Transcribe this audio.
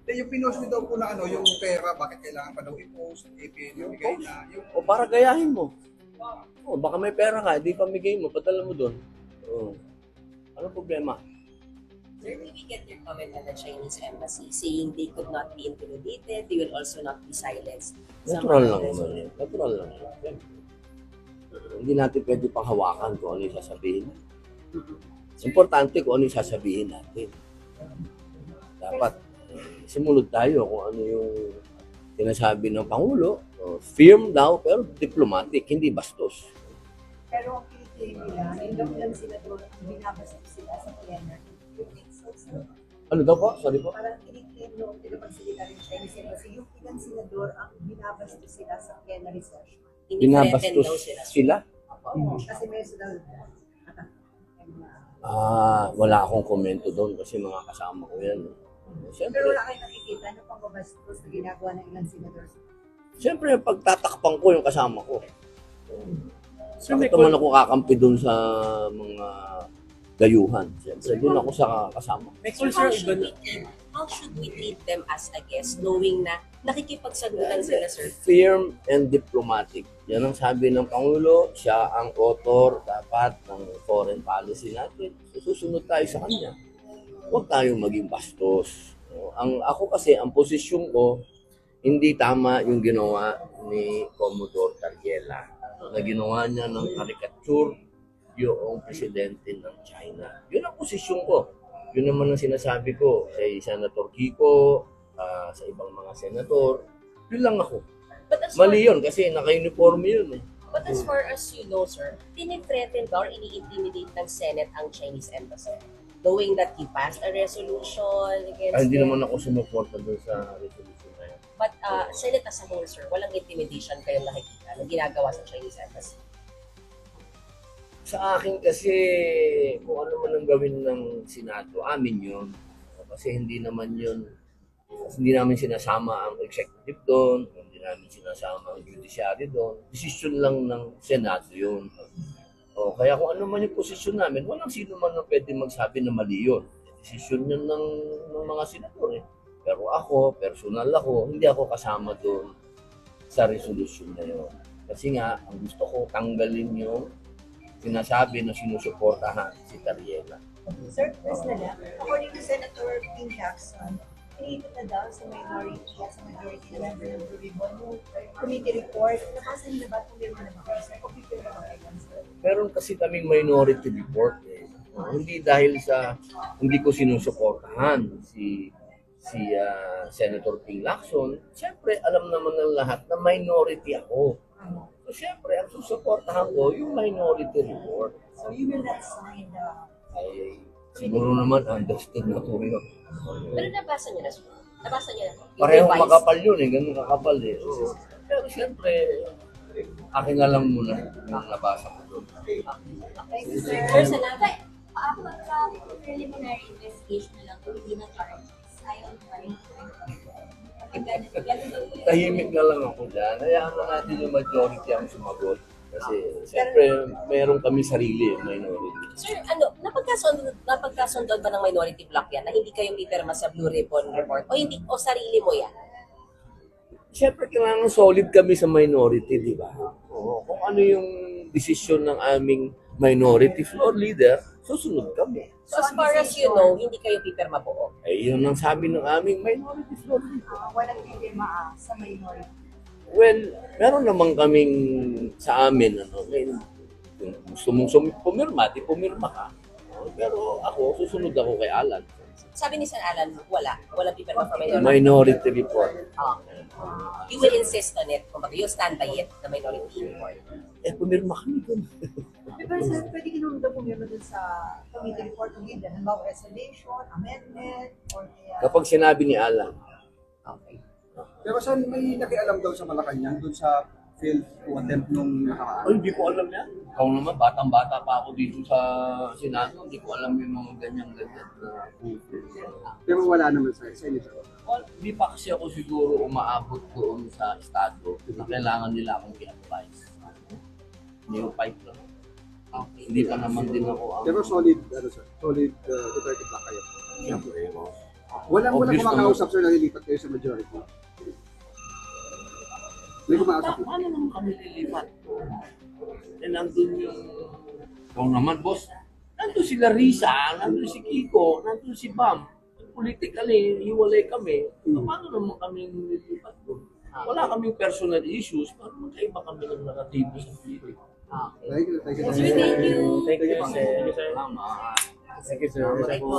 Yung pinost niyo daw po na yung pera, bakit kailangan pa daw i-post, ibigay na, yung... O para gayahin mo. O baka may pera ka, di pamigay mo, padala mo doon. O, ano problema? Sir, will we get your comment on the Chinese embassy saying they could not be intimidated, they will also not be silenced? Natural lang naman yun. Natural lang yun. Siyempre. Hindi natin pwede panghawakan kung ano yung sasabihin. Importante kung ano yung sasabihin natin. Dapat sumunod tayo kung ano yung sinasabi ng Pangulo. Firm daw, pero diplomatic, hindi bastos. Pero ang kinikilig nila, yung lang sila doon, binabastos sila sa plenary. Ano daw po? Sorry po? Parang kinikilig nung pinapagsalita rin Chinese Embassy, yung ilang senador ang binabastos sila sa plenary session. Ini-threaten daw Binabastos sila? Kasi may sila Wala akong komento doon kasi mga kasama ko yan. Siyempre, pero wala kayong nakikita ano pang babastos na ginagawa ng ilang senador. siyempre pagtatakpan ko yung kasama ko. Bakit naman ako kakampi doon sa mga dayuhan? Siyempre, doon ako sa kasama. So how should we treat them as a guest knowing na nakikipagsagutan sila, sir? Firm and diplomatic. Yan ang sabi ng Pangulo, siya ang author dapat ng foreign policy natin. Susunod tayo sa kanya. Huwag tayong maging bastos. Ako kasi, ang posisyon ko, hindi tama yung ginawa ni Commodore Tarriela na ginawa niya ng caricature yung presidente ng China. Yun ang posisyon ko. Yun naman ang sinasabi ko kay Senator Kiko, sa ibang mga senator. Yun lang ako. But as Mali yun kasi naka-uniform yun eh. But as far as you know, sir, tinithreaten ba or ini-intimidate ng Senate ang Chinese embassy? Knowing that he passed a resolution against Hindi them. naman ako sumuporta doon sa resolution na yan. But Senate as a whole, sir, walang intimidation kayong nakikita na ginagawa sa Chinese embassy. Sa akin kasi, kung ano man ang gawin ng Senado, amin yun. Kasi hindi namin sinasama ang executive doon, hindi namin sinasama ang judiciary doon. Desisyon lang ng Senado yun. Kaya kung ano man yung posisyon namin, walang sino man na pwede magsabi na mali yun. Desisyon yun ng mga senador eh. Pero ako, personal ako, hindi ako kasama doon sa resolution na yun. Kasi nga, ang gusto ko tanggalin yung sinasabi na sinusuportahan si Tarriela. Sir, personal according to Senator Ping Jackson, created na daw sa minority at sa majority na member ng Blue Ribbon yung committee report. Nabasa niyo na ba kung meron na ba kayo? Sir, kung pipil na ba kayo? Meron kasi kaming minority report eh. Hindi dahil sa hindi ko sinusuportahan si Senator Ping Lacson. Siyempre, alam naman ng lahat na minority ako. So, siyempre, ang susuportahan ko yung minority report. So you will not sign the... Ay, siguro naman understood na po yun. Pero nabasa niyo na, sir. Nabasa niyo na. Yung Parehong revised. makapal yun eh, ganun kakapal eh. Oo. Pero siyempre, akin na lang muna yung nabasa ko doon. Sir, salamat. Ako sa preliminary investigation na lang, hindi na charges. Ayaw pa rin. Tahimik na lang ako dyan. Hayaan na natin yung majority ang sumagot. Kasi siyempre, meron kami sarili, minority. Sir, napagkasundo ba ng minority block yan na hindi kayo pipirma sa Blue Ribbon report? O hindi, o sarili mo yan? Siyempre, kailangan solid kami sa minority, di ba? Oo, kung ano yung desisyon ng aming minority floor leader, susunod kami. So as far as you know, hindi kayo pipirma po. Yun ang sabi ng aming minority floor leader. walang dilema sa minority. Well, meron naman kaming sa amin, kung gusto mong pumirma, di pumirma ka. Pero ako, susunod ako kay Alan. Sabi ni Sir Alan, wala pipirma for minority. Minority report. You will insist on it. Kumbaga, you'll stand by it, the minority report. Pumirma kami dun. Pero sir, pwede ka naman daw pumirma dun sa committee report kung hindi, halimbawa resolution, amendment, or kaya... Kapag sinabi ni Alan, Okay. Pero saan may nakialam daw sa Malacanang dun sa failed to attempt nung nakaraan? hindi ko alam yan. Ikaw naman, batang-bata pa ako dito sa Senado, hindi ko alam yung mga ganyan-ganyan na Pero wala naman sa Senator. Well, di pa kasi ako siguro umaabot doon sa estado na kailangan nila akong i-advise. New pipe lang. Okay. Hindi pa naman din ako ang... Pero solid, solid Duterte Black kayo. Siyempre, Walang Obvious kumakausap sir na lilipat kayo sa majority. May kumakausap. Paano naman kami lilipat? Eh, nandun yung... Ikaw naman, boss. Nandun si Larissa, nandun si Kiko, nandun si Bam. Politically, hiwalay kami. Paano naman kami lilipat doon? Wala kaming personal issues, pero magkaiba kami ng naratibo sa politika. Thank you. Thank you. Thank you, sir. Tama. Thank you, sir. Salamat po.